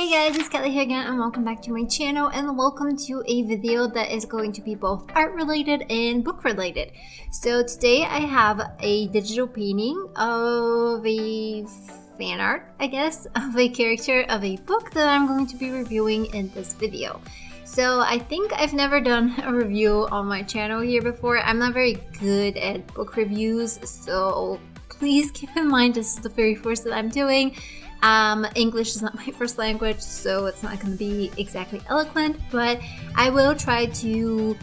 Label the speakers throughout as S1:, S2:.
S1: Hey guys, it's Kelly here again and welcome back to my channel and welcome to a video that is going to be both art related and book related. So today I have a digital painting of a fan art, I guess, of a character of a book that I'm going to be reviewing in this video. So I think I've never done a review on my channel here before. I'm not very good at book reviews, so please keep in mind this is the very first that I'm doing. English is not my first language, so it's not going to be exactly eloquent, but I will try to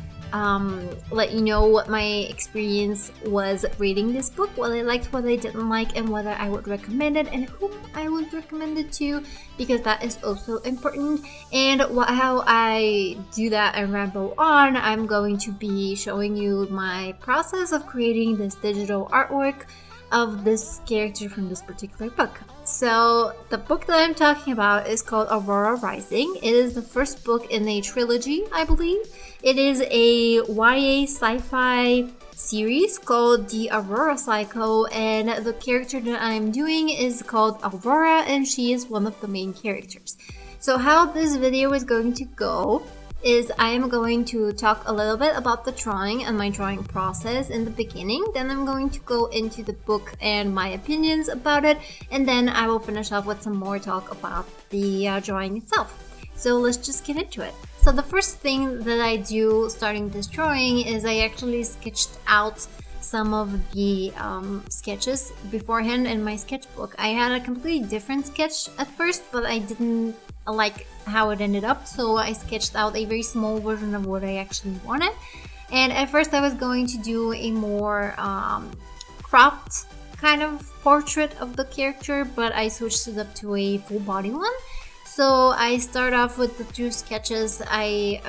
S1: let you know what my experience was reading this book, what I liked, what I didn't like, and whether I would recommend it and whom I would recommend it to, because that is also important. And how I do that and ramble on, I'm going to be showing you my process of creating this digital artwork of this character from this particular book. So the book that I'm talking about is called Aurora Rising. It is the first book in a trilogy, I believe. It is a YA sci-fi series called the Aurora Cycle, and the character that I'm doing is called Aurora, and she is one of the main characters. So how this video is going to go is I am going to talk a little bit about the drawing and my drawing process in the beginning. Then I'm going to go into the book and my opinions about it, and then I will finish off with some more talk about the drawing itself. So let's just get into it. So the first thing that I do starting this drawing is I actually sketched out some of the sketches beforehand in my sketchbook. I had a completely different sketch at first, but I didn't like how it ended up, so I sketched out a very small version of what I actually wanted. And at first I was going to do a more cropped kind of portrait of the character, but I switched it up to a full body one. So I start off with the two sketches. I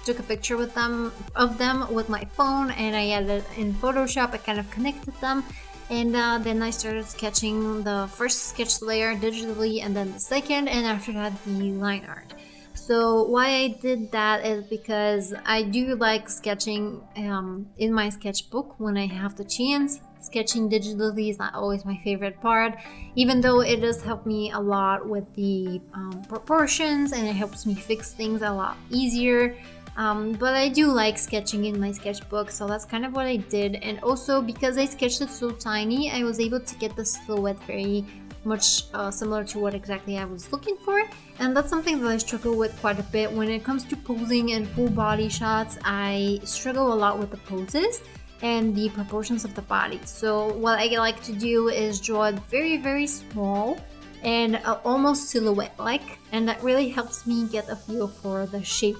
S1: took a picture of them with my phone, and I added in Photoshop. I kind of connected them, and then I started sketching the first sketch layer digitally, and then the second, and after that the line art. So why I did that is because I do like sketching in my sketchbook when I have the chance. Sketching digitally is not always my favorite part, even though it does help me a lot with the proportions, and it helps me fix things a lot easier. But I do like sketching in my sketchbook, so that's kind of what I did. And also because I sketched it so tiny, I was able to get the silhouette very much similar to what exactly I was looking for. And that's something that I struggle with quite a bit. When it comes to posing and full body shots, I struggle a lot with the poses and the proportions of the body. So what I like to do is draw it very, very small and almost silhouette-like, and that really helps me get a feel for the shape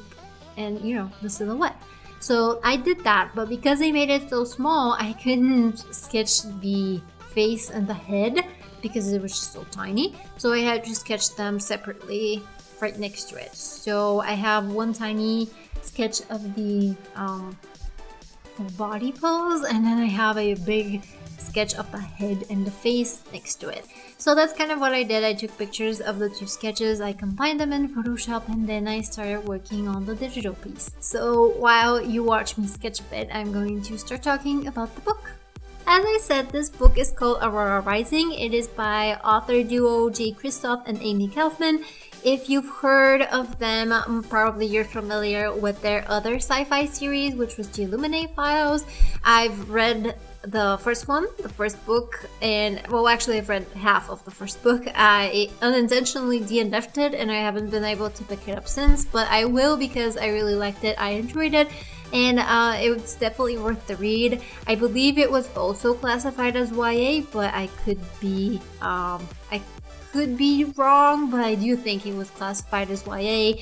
S1: and, you know, the silhouette. So I did that, but because I made it so small, I couldn't sketch the face and the head because it was just so tiny. So I had to sketch them separately right next to it. So I have one tiny sketch of the full body pose, and then I have a big sketch of the head and the face next to it. So that's kind of what I did. I took pictures of the two sketches, I combined them in Photoshop, and then I started working on the digital piece. So while you watch me sketch a bit, I'm going to start talking about the book. As I said, this book is called Aurora Rising. It is by author duo Jay Kristoff and Amy Kaufman. If you've heard of them, probably you're familiar with their other sci-fi series, which was the Illuminate Files. I've read the first one, the first book, and well, actually I've read half of the first book. I unintentionally DNF'd it, and I haven't been able to pick it up since, but I will because I really liked it, I enjoyed it, and it was definitely worth the read. I believe it was also classified as YA, but I could be wrong, but I do think it was classified as YA,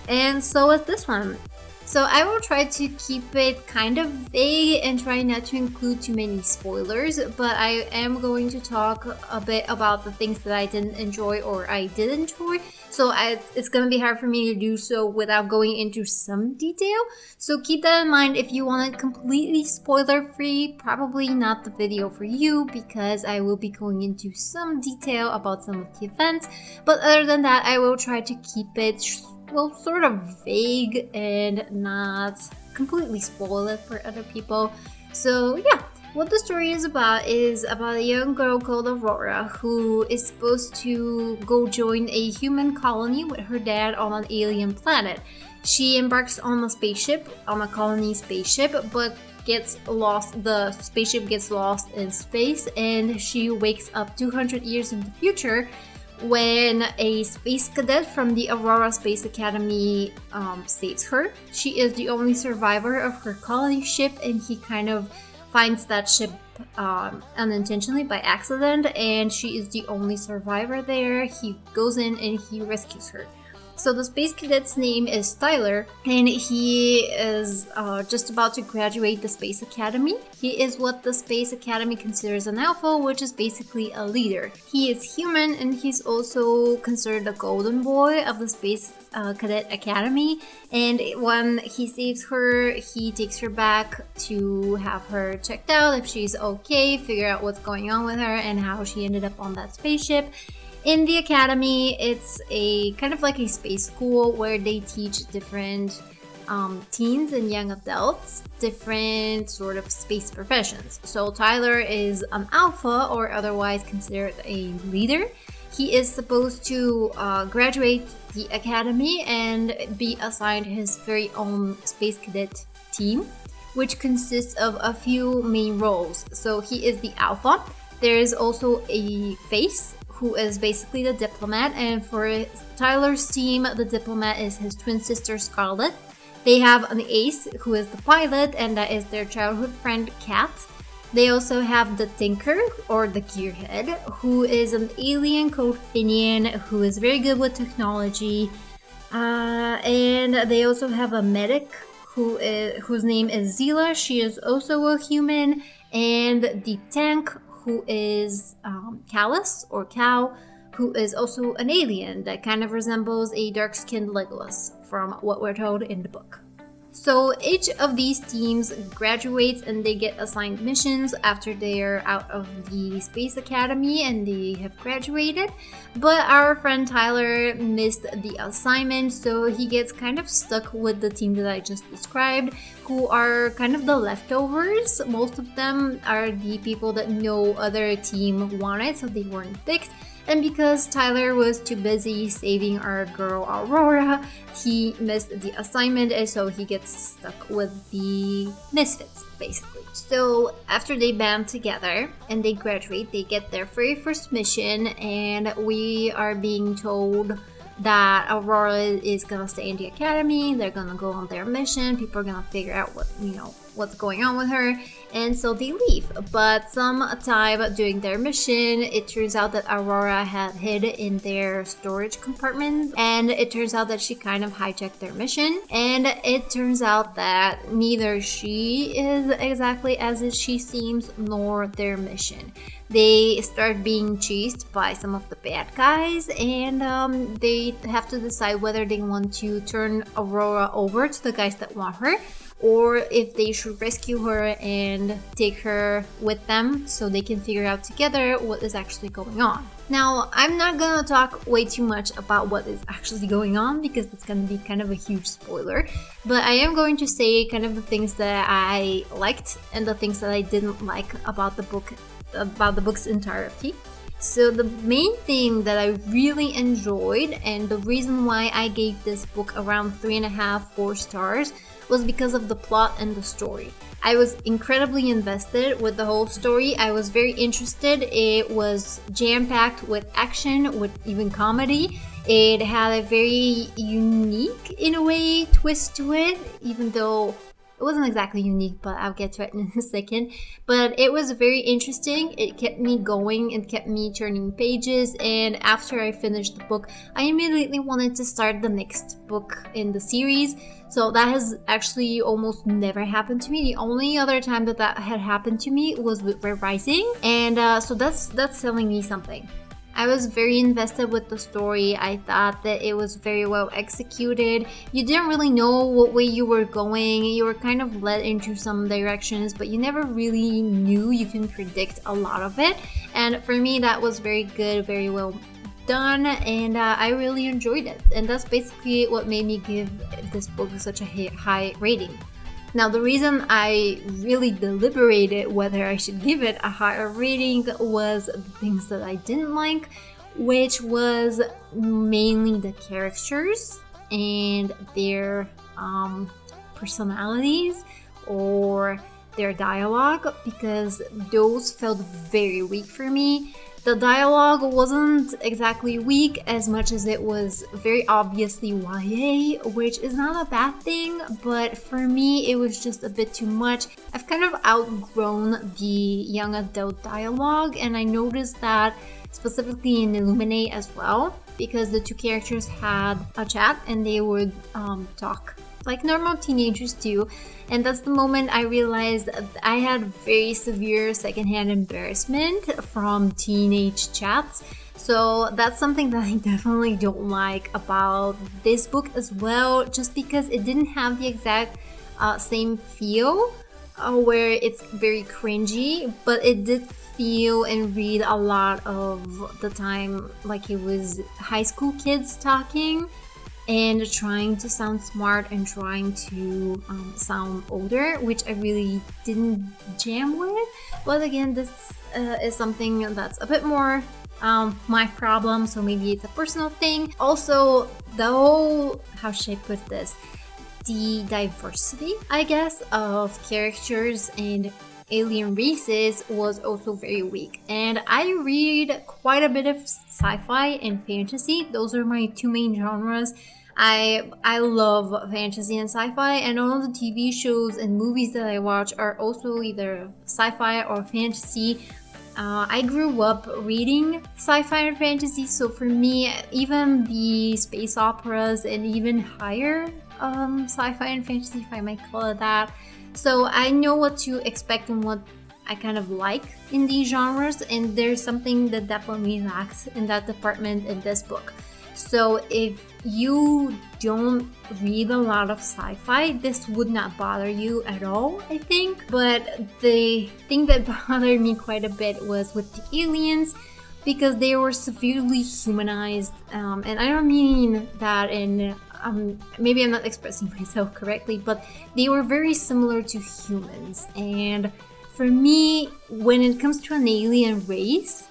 S1: and so is this one. So I will try to keep it kind of vague and try not to include too many spoilers, but I am going to talk a bit about the things that I didn't enjoy or I did enjoy. So it's going to be hard for me to do so without going into some detail. So keep that in mind. If you want it completely spoiler free, probably not the video for you, because I will be going into some detail about some of the events. But other than that, I will try to keep it well, sort of vague and not completely spoil it for other people. So yeah, What the story is about a young girl called Aurora who is supposed to go join a human colony with her dad on an alien planet. She embarks on a colony spaceship, but gets lost. The spaceship gets lost in space, and she wakes up 200 years in the future when a space cadet from the Aurora Space Academy saves her. She is the only survivor of her colony ship, and he kind of finds that ship unintentionally by accident, and she is the only survivor there. He goes in and he rescues her. So the space cadet's name is Tyler, and he is just about to graduate the Space Academy. He is what the Space Academy considers an alpha, which is basically a leader. He is human, and he's also considered the golden boy of the Space Cadet Academy. And when he saves her, he takes her back to have her checked out if she's okay, figure out what's going on with her and how she ended up on that spaceship. In the academy, it's a kind of like a space school where they teach different teens and young adults different sort of space professions. So Tyler is an alpha, or otherwise considered a leader. He is supposed to graduate the academy and be assigned his very own space cadet team, which consists of a few main roles. So he is the alpha. There is also a face, who is basically the diplomat, and for Tyler's team, the diplomat is his twin sister Scarlet. They have an ace, who is the pilot, and that is their childhood friend Kat. They also have the tinker, or the gearhead, who is an alien called Finian, who is very good with technology. And they also have a medic, whose name is Zela. She is also a human, and the tank, who is Callus, or Cow, who is also an alien that kind of resembles a dark-skinned Legolas from what we're told in the book. So each of these teams graduates and they get assigned missions after they're out of the Space Academy and they have graduated. But our friend Tyler missed the assignment, so he gets kind of stuck with the team that I just described, who are kind of the leftovers. Most of them are the people that no other team wanted, so they weren't picked. And because Tyler was too busy saving our girl Aurora, he missed the assignment, and so he gets stuck with the misfits, basically. So after they band together and they graduate, they get their very first mission, and we are being told that Aurora is gonna stay in the academy. They're gonna go on their mission. People are gonna figure out what's going on with her, and so they leave. But sometime during their mission, it turns out that Aurora had hid in their storage compartment, and it turns out that she kind of hijacked their mission. And it turns out that neither she is exactly as she seems, nor their mission. They start being chased by some of the bad guys, and they have to decide whether they want to turn Aurora over to the guys that want her, or if they should rescue her and take her with them so they can figure out together what is actually going on. Now, I'm not gonna talk way too much about what is actually going on because it's gonna be kind of a huge spoiler, but I am going to say kind of the things that I liked and the things that I didn't like about the book's entirety. So the main thing that I really enjoyed, and the reason why I gave this book around 3.5–4 stars, was because of the plot and the story. I was incredibly invested with the whole story. I was very interested. It was jam-packed with action, with even comedy. It had a very unique, in a way, twist to it, even though it wasn't exactly unique, but I'll get to it in a second. But it was very interesting. It kept me going and kept me turning pages. And after I finished the book, I immediately wanted to start the next book in the series. So that has actually almost never happened to me. The only other time that had happened to me was with Aurora Rising. And so that's telling me something. I was very invested with the story. I thought that it was very well executed. You didn't really know what way you were going. You were kind of led into some directions, but you never really knew. You can predict a lot of it. And for me, that was very good, very well done, and I really enjoyed it. And that's basically what made me give this book such a high rating. Now, the reason I really deliberated whether I should give it a higher rating was the things that I didn't like, which was mainly the characters and their personalities or their dialogue, because those felt very weak for me. The dialogue wasn't exactly weak as much as it was very obviously YA, which is not a bad thing, but for me it was just a bit too much. I've kind of outgrown the young adult dialogue, and I noticed that specifically in Illuminate as well, because the two characters had a chat and they would talk like normal teenagers do. And that's the moment I realized I had very severe secondhand embarrassment from teenage chats. So that's something that I definitely don't like about this book as well, just because it didn't have the exact same feel where it's very cringy, but it did feel and read a lot of the time like it was high school kids talking and trying to sound smart and trying to sound older, which I really didn't jam with. But again, this is something that's a bit more my problem, so maybe it's a personal thing. Also, the whole, how should I put this, the diversity, I guess, of characters and alien races was also very weak. And I read quite a bit of sci-fi and fantasy. Those are my two main genres. I love fantasy and sci-fi, and all of the TV shows and movies that I watch are also either sci-fi or fantasy. I grew up reading sci-fi and fantasy, so for me, even the space operas and even higher sci-fi and fantasy, if I might call it that. So I know what to expect and what I kind of like in these genres, and there's something that definitely lacks in that department in this book. So if you don't read a lot of sci-fi, this would not bother you at all, I think. But the thing that bothered me quite a bit was with the aliens, because they were severely humanized. And I don't mean that in, maybe I'm not expressing myself correctly, but they were very similar to humans. And for me, when it comes to an alien race,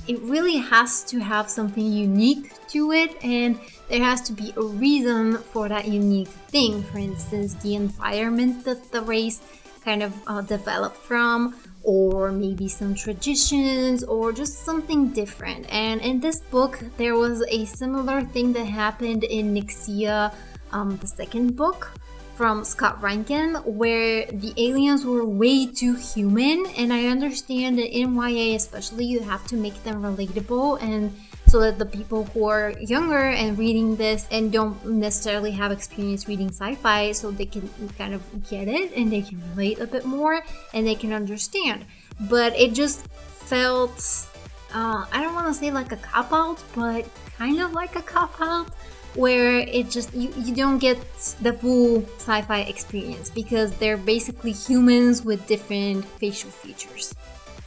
S1: it really has to have something unique to it, and there has to be a reason for that unique thing. For instance, the environment that the race kind of developed from, or maybe some traditions, or just something different. And in this book, there was a similar thing that happened in Nixia, the second book from Scott Rankin, where the aliens were way too human. And I understand that in YA especially, you have to make them relatable, and so that the people who are younger and reading this and don't necessarily have experience reading sci-fi, so they can kind of get it and they can relate a bit more and they can understand. But it just felt, I don't want to say like a cop-out, but kind of like a cop-out, where it just, you don't get the full sci-fi experience, because they're basically humans with different facial features,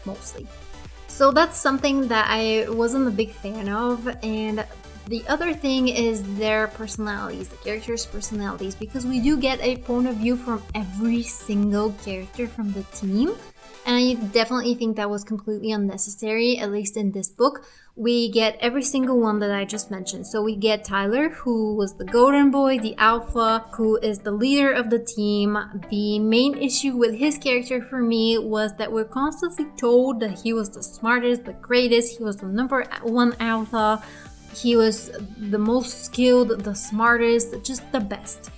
S1: mostly. So that's something that I wasn't a big fan of. And the other thing is their personalities, the characters' personalities, because we do get a point of view from every single character from the team. And I definitely think that was completely unnecessary, at least in this book. We get every single one that I just mentioned. So we get Tyler, who was the golden boy, the alpha, who is the leader of the team. The main issue with his character for me was that we're constantly told that he was the smartest, the greatest, he was the number one alpha, he was the most skilled, the smartest, just the best.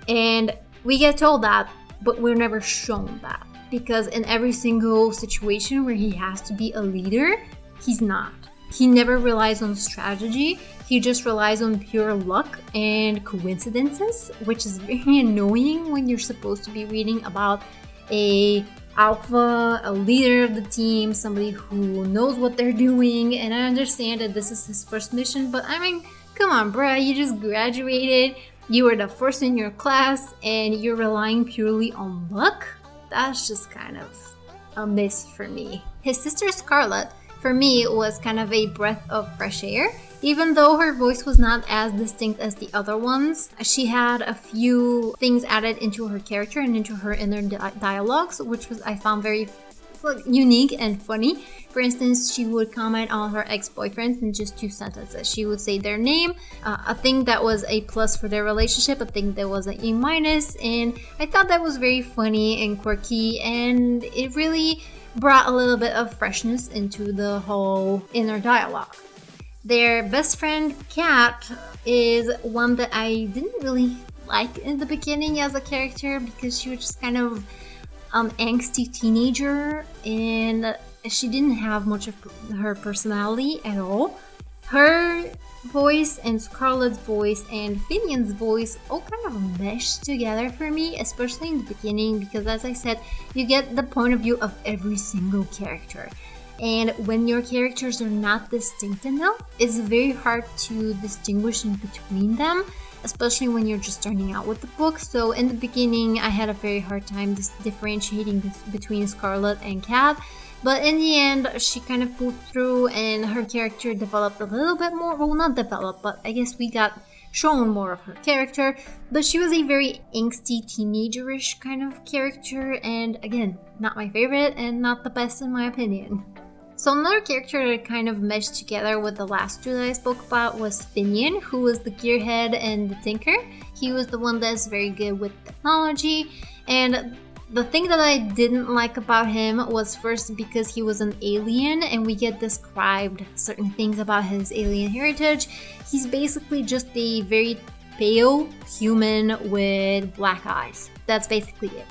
S1: And we get told that, but we're never shown that. Because in every single situation where he has to be a leader, he's not. He never relies on strategy. He just relies on pure luck and coincidences, which is very annoying when you're supposed to be reading about a alpha, a leader of the team, somebody who knows what they're doing. And I understand that this is his first mission, but I mean, come on, bruh, you just graduated, you were the first in your class, and you're relying purely on luck? That's just kind of a miss for me. His sister Scarlett for me, it was kind of a breath of fresh air. Even though her voice was not as distinct as the other ones, she had a few things added into her character and into her inner dialogues, which was I found very unique and funny. For instance, she would comment on her ex-boyfriends in just 2 sentences. She would say their name, a thing that was a plus for their relationship, a thing that was an E-, and I thought that was very funny and quirky, and it really brought a little bit of freshness into the whole inner dialogue. Their best friend, Kat, is one that I didn't really like in the beginning as a character because she was just kind of an angsty teenager and she didn't have much of her personality at all. Her voice and Scarlett's voice and Finian's voice all kind of meshed together for me, especially in the beginning because, as I said, you get the point of view of every single character. And when your characters are not distinct enough, it's very hard to distinguish in between them, especially when you're just starting out with the book. So in the beginning, I had a very hard time differentiating between Scarlett and Kat. But in the end, she kind of pulled through and her character developed a little bit more. Well, not developed, but I guess we got shown more of her character. But she was a very angsty, teenagerish kind of character. And again, not my favorite and not the best in my opinion. So another character that kind of meshed together with the last 2 that I spoke about was Finian, who was the gearhead and the tinker. He was the one that's very good with technology, and the thing that I didn't like about him was first because he was an alien and we get described certain things about his alien heritage. He's basically just a very pale human with black eyes. That's basically it.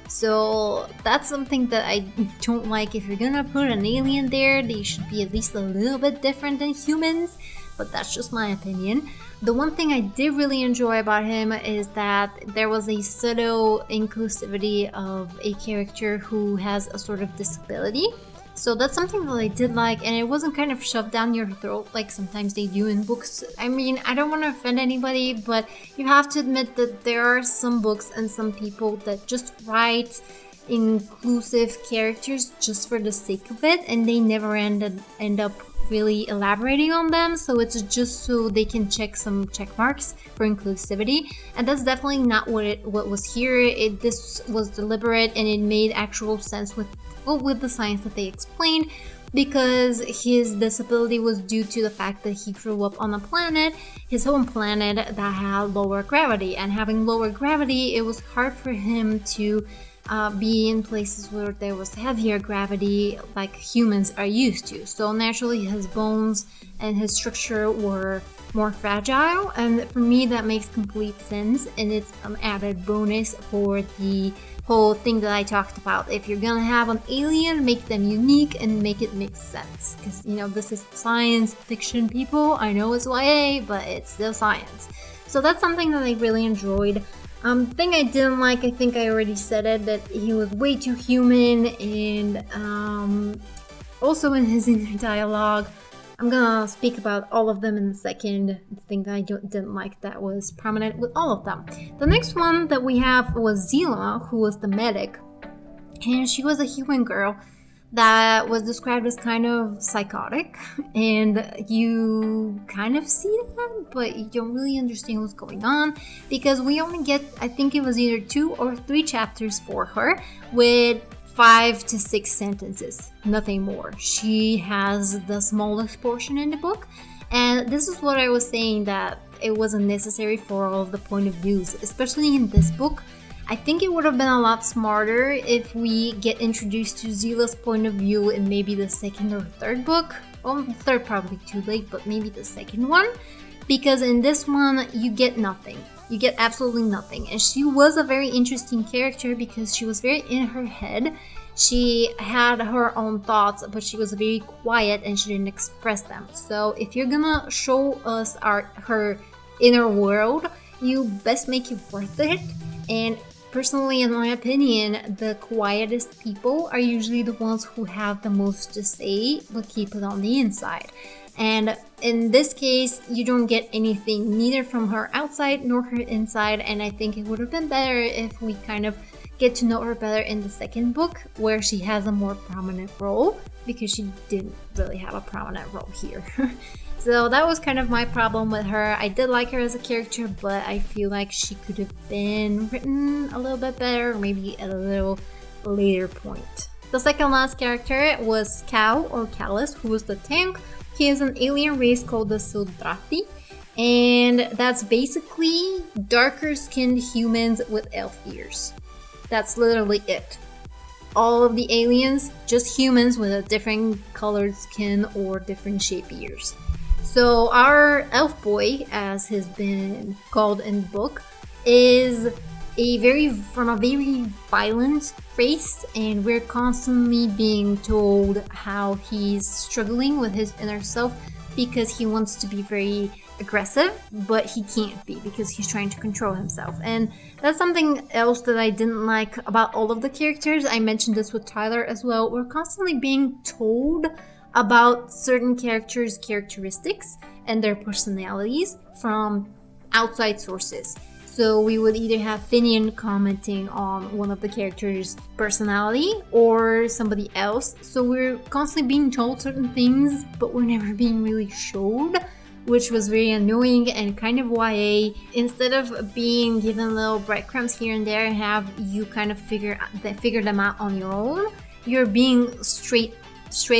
S1: So that's something that I don't like. If you're gonna put an alien there, they should be at least a little bit different than humans, but that's just my opinion. The one thing I did really enjoy about him is that there was a subtle inclusivity of a character who has a sort of disability. So that's something that I did like, and it wasn't kind of shoved down your throat like sometimes they do in books. I mean, I don't want to offend anybody, but you have to admit that there are some books and some people that just write inclusive characters just for the sake of it, and they never end up really elaborating on them, so it's just so they can check some check marks for inclusivity, and that's definitely not what was here. This was deliberate and it made actual sense with the science that they explained, because his disability was due to the fact that he grew up on a planet, his home planet, that had lower gravity, and having lower gravity, it was hard for him to be in places where there was heavier gravity like humans are used to. So naturally his bones and his structure were more fragile, and for me that makes complete sense, and it's an added bonus for the whole thing that I talked about. If you're gonna have an alien, make them unique and make it make sense, because you know this is science fiction, people. I know it's YA, but it's still science. So that's something that I really enjoyed. Thing I didn't like, I think I already said it, that he was way too human, and also in his inner dialogue. I'm gonna speak about all of them in a second. The thing that I didn't like that was prominent with all of them. The next one that we have was Zela, who was the medic, and she was a human girl that was described as kind of psychotic, and you kind of see that, but you don't really understand what's going on, because we only get, I think it was either 2 or 3 chapters for her, with 5 to 6 sentences, nothing more. She has the smallest portion in the book, and this is what I was saying, that it wasn't necessary for all of the point of views, especially in this book. I think it would have been a lot smarter if we get introduced to Zela's point of view in maybe the 2nd or 3rd book. Well, the 3rd probably too late, but maybe the 2nd one. Because in this one, you get nothing. You get absolutely nothing. And she was a very interesting character because she was very in her head. She had her own thoughts, but she was very quiet and she didn't express them. So if you're gonna show us her inner world, you best make it worth it. And personally, in my opinion, the quietest people are usually the ones who have the most to say, but keep it on the inside. And in this case, you don't get anything, neither from her outside nor her inside, and I think it would have been better if we kind of get to know her better in the second book, where she has a more prominent role, because she didn't really have a prominent role here. So that was kind of my problem with her. I did like her as a character, but I feel like she could have been written a little bit better, maybe at a little later point. The second last character was Cal, or Callus, who was the tank. He is an alien race called the Sodrati, and that's basically darker skinned humans with elf ears. That's literally it. All of the aliens, just humans with a different colored skin or different shaped ears. So our elf boy, as has been called in the book, is from a very violent race, and we're constantly being told how he's struggling with his inner self because he wants to be very aggressive, but he can't be because he's trying to control himself. And that's something else that I didn't like about all of the characters. I mentioned this with Tyler as well. We're constantly being told about certain characters' characteristics and their personalities from outside sources. So we would either have Finian commenting on one of the characters' personality or somebody else. So we're constantly being told certain things, but we're never being really showed, which was very annoying and kind of YA. Instead of being given little breadcrumbs here and there and have you kind of figure them out on your own, you're being straight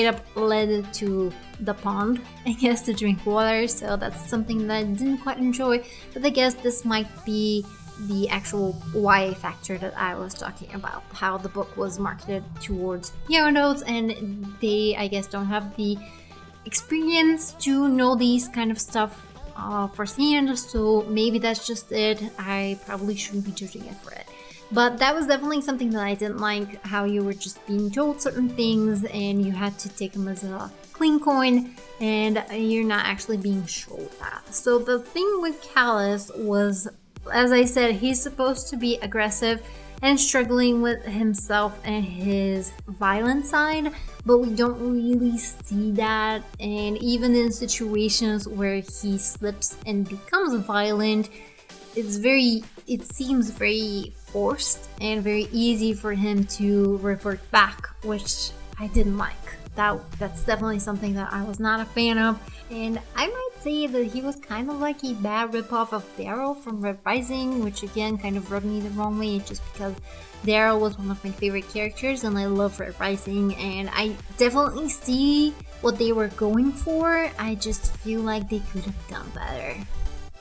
S1: up led to the pond, I guess, to drink water. So that's something that I didn't quite enjoy, but I guess this might be the actual YA factor that I was talking about, how the book was marketed towards young adults and they, I guess, don't have the experience to know these kind of stuff firsthand. So maybe that's just it. I probably shouldn't be judging it for it. But that was definitely something that I didn't like, how you were just being told certain things and you had to take them as a clean coin and you're not actually being shown that. So the thing with Callus was, as I said, he's supposed to be aggressive and struggling with himself and his violent side, but we don't really see that. And even in situations where he slips and becomes violent, it seems very forced and very easy for him to revert back, which I didn't like. That's definitely something that I was not a fan of, and I might say that he was kind of like a bad ripoff of Daryl from Aurora Rising, which again kind of rubbed me the wrong way just because Daryl was one of my favorite characters and I love Aurora Rising, and I definitely see what they were going for. I just feel like they could have done better.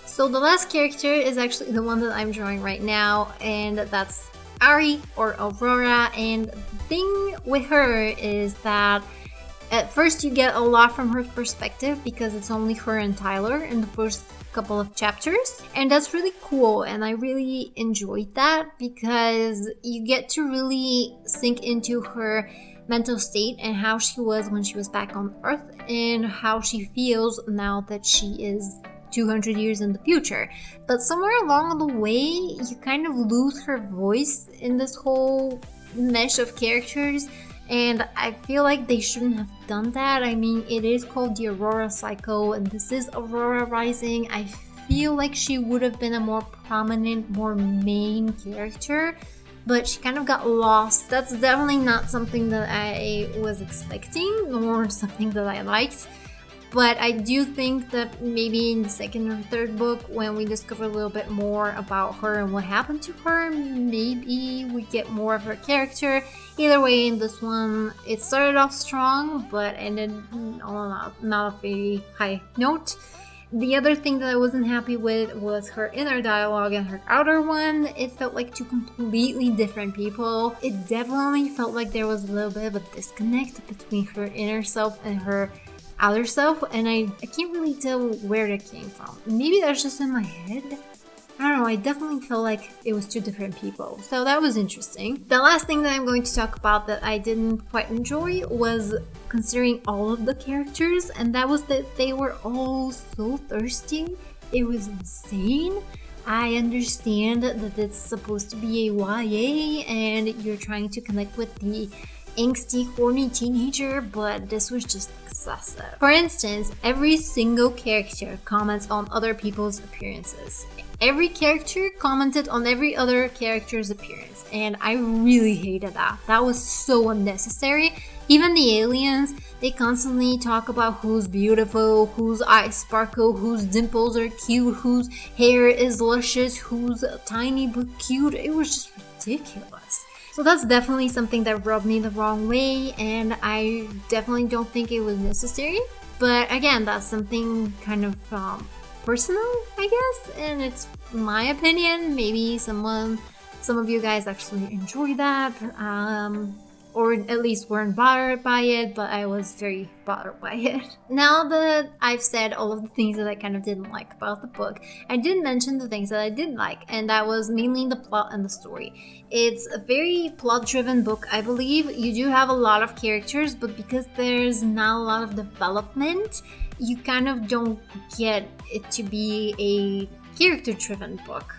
S1: So the last character is actually the one that I'm drawing right now, and that's Ari, or Aurora. And the thing with her is that at first you get a lot from her perspective because it's only her and Tyler in the first couple of chapters, and that's really cool, and I really enjoyed that because you get to really sink into her mental state and how she was when she was back on Earth and how she feels now that she is 200 years in the future. But somewhere along the way you kind of lose her voice in this whole mesh of characters, and I feel like they shouldn't have done that. I mean, it is called the Aurora Cycle and this is Aurora Rising. I feel like she would have been a more prominent, more main character, but she kind of got lost. That's definitely not something that I was expecting nor something that I liked. But I do think that maybe in the second or third book, when we discover a little bit more about her and what happened to her, maybe we get more of her character. Either way, in this one, it started off strong, but ended on not a very high note. The other thing that I wasn't happy with was her inner dialogue and her outer one. It felt like two completely different people. It definitely felt like there was a little bit of a disconnect between her inner self and her outer self, and I can't really tell where that came from. Maybe that's just in my head. I don't know, I definitely felt like it was two different people. So that was interesting. The last thing that I'm going to talk about that I didn't quite enjoy was considering all of the characters, and that was that they were all so thirsty. It was insane. I understand that it's supposed to be a YA and you're trying to connect with the angsty, horny teenager, but this was just obsessive. For instance, every single character comments on other people's appearances. Every character commented on every other character's appearance, and I really hated that. That was so unnecessary. Even the aliens, they constantly talk about who's beautiful, whose eyes sparkle, whose dimples are cute, whose hair is luscious, who's tiny but cute. It was just ridiculous. So that's definitely something that rubbed me the wrong way, and I definitely don't think it was necessary. But again, that's something kind of personal, I guess, and it's my opinion. Maybe some of you guys actually enjoy that, or at least weren't bothered by it, but I was very bothered by it. Now that I've said all of the things that I kind of didn't like about the book, I did mention the things that I did like, and that was mainly the plot and the story. It's a very plot-driven book, I believe. You do have a lot of characters, but because there's not a lot of development, you kind of don't get it to be a character-driven book.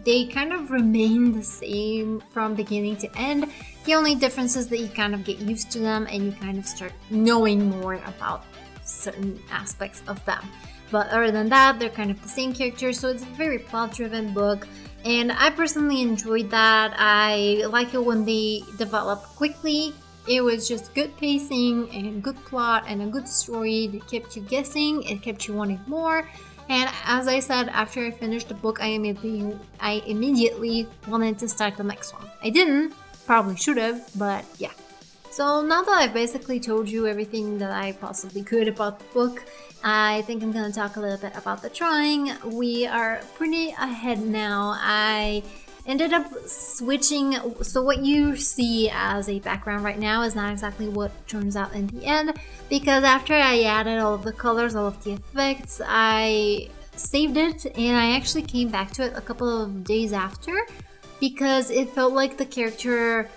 S1: They kind of remain the same from beginning to end. The only difference is that you kind of get used to them and you kind of start knowing more about certain aspects of them. But other than that, they're kind of the same characters, so it's a very plot-driven book. And I personally enjoyed that. I like it when they develop quickly. It was just good pacing and good plot and a good story that kept you guessing. It kept you wanting more. And as I said, after I finished the book, I immediately wanted to start the next one. I didn't, probably should have, but yeah. So now that I've basically told you everything that I possibly could about the book, I think I'm gonna talk a little bit about the drawing. We are pretty ahead now. I ended up switching, so what you see as a background right now is not exactly what turns out in the end, because after I added all of the colors, all of the effects, I saved it and I actually came back to it a couple of days after, because it felt like the character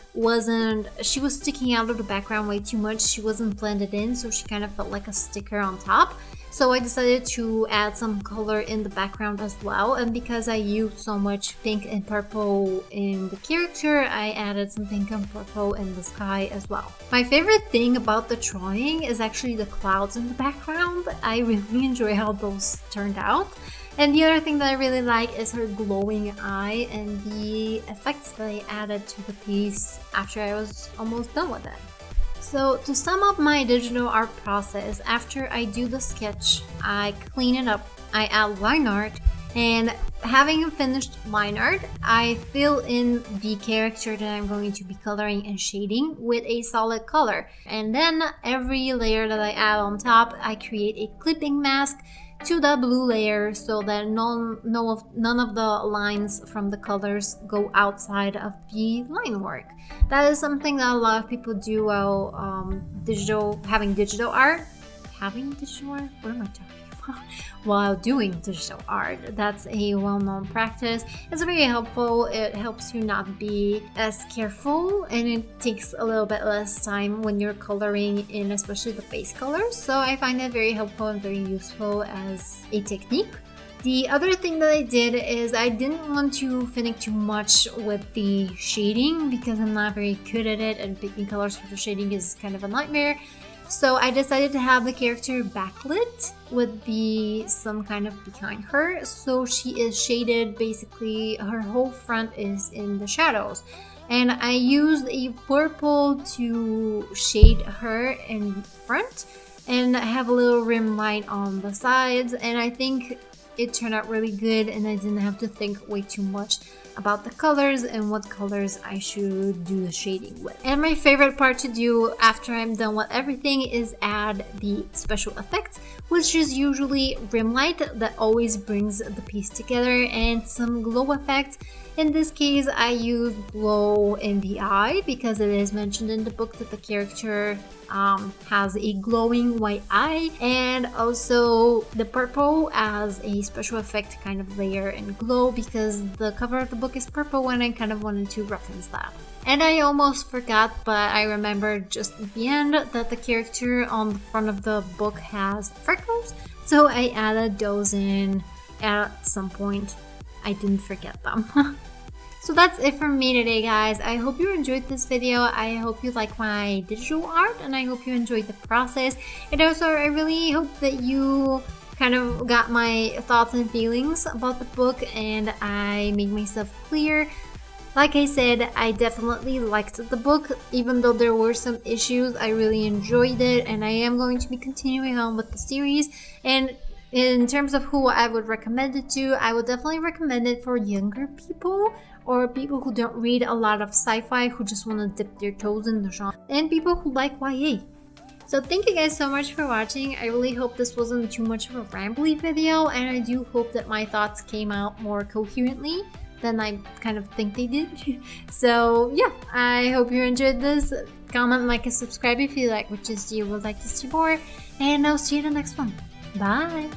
S1: she was sticking out of the background way too much. She wasn't blended in, so she kind of felt like a sticker on top. So I decided to add some color in the background as well, and because I used so much pink and purple in the character, I added some pink and purple in the sky as well. My favorite thing about the drawing is actually the clouds in the background. I really enjoy how those turned out. And the other thing that I really like is her glowing eye and the effects that I added to the piece after I was almost done with it. So to sum up my digital art process, after I do the sketch, I clean it up, I add line art, and having finished line art, I fill in the character that I'm going to be coloring and shading with a solid color. And then every layer that I add on top, I create a clipping mask to the blue layer so that none of the lines from the colors go outside of the line work. That is something that a lot of people do while having digital art. Having digital art? What am I talking about? While doing digital art. That's a well-known practice. It's very helpful. It helps you not be as careful, and it takes a little bit less time when you're coloring in, especially the base colors. So I find it very helpful and very useful as a technique. The other thing that I did is I didn't want to finish too much with the shading because I'm not very good at it, and picking colors for the shading is kind of a nightmare. So I decided to have the character backlit with some kind of behind her. So she is shaded, basically her whole front is in the shadows. And I used a purple to shade her in front, and I have a little rim light on the sides, and I think it turned out really good, and I didn't have to think way too much about the colors and what colors I should do the shading with. And my favorite part to do after I'm done with everything is add the special effects, which is usually rim light that always brings the piece together, and some glow effects. In this case, I use glow in the eye because it is mentioned in the book that the character has a glowing white eye, and also the purple as a special effect kind of layer and glow because the cover of the book is purple, and I kind of wanted to reference that. And I almost forgot, but I remembered just at the end that the character on the front of the book has freckles, so I added those in at some point. I didn't forget them. So that's it from me today, guys. I hope you enjoyed this video. I hope you like my digital art, and I hope you enjoyed the process. And also, I really hope that you kind of got my thoughts and feelings about the book, and I made myself clear. Like I said, I definitely liked the book. Even though there were some issues, I really enjoyed it, and I am going to be continuing on with the series. And in terms of who I would recommend it to, I would definitely recommend it for younger people, or people who don't read a lot of sci-fi, who just want to dip their toes in the genre, and people who like YA. So thank you guys so much for watching. I really hope this wasn't too much of a rambly video, and I do hope that my thoughts came out more coherently than I kind of think they did. So yeah, I hope you enjoyed this. Comment, like, and subscribe if you like which is you would like to see more, and I'll see you in the next one. Bye!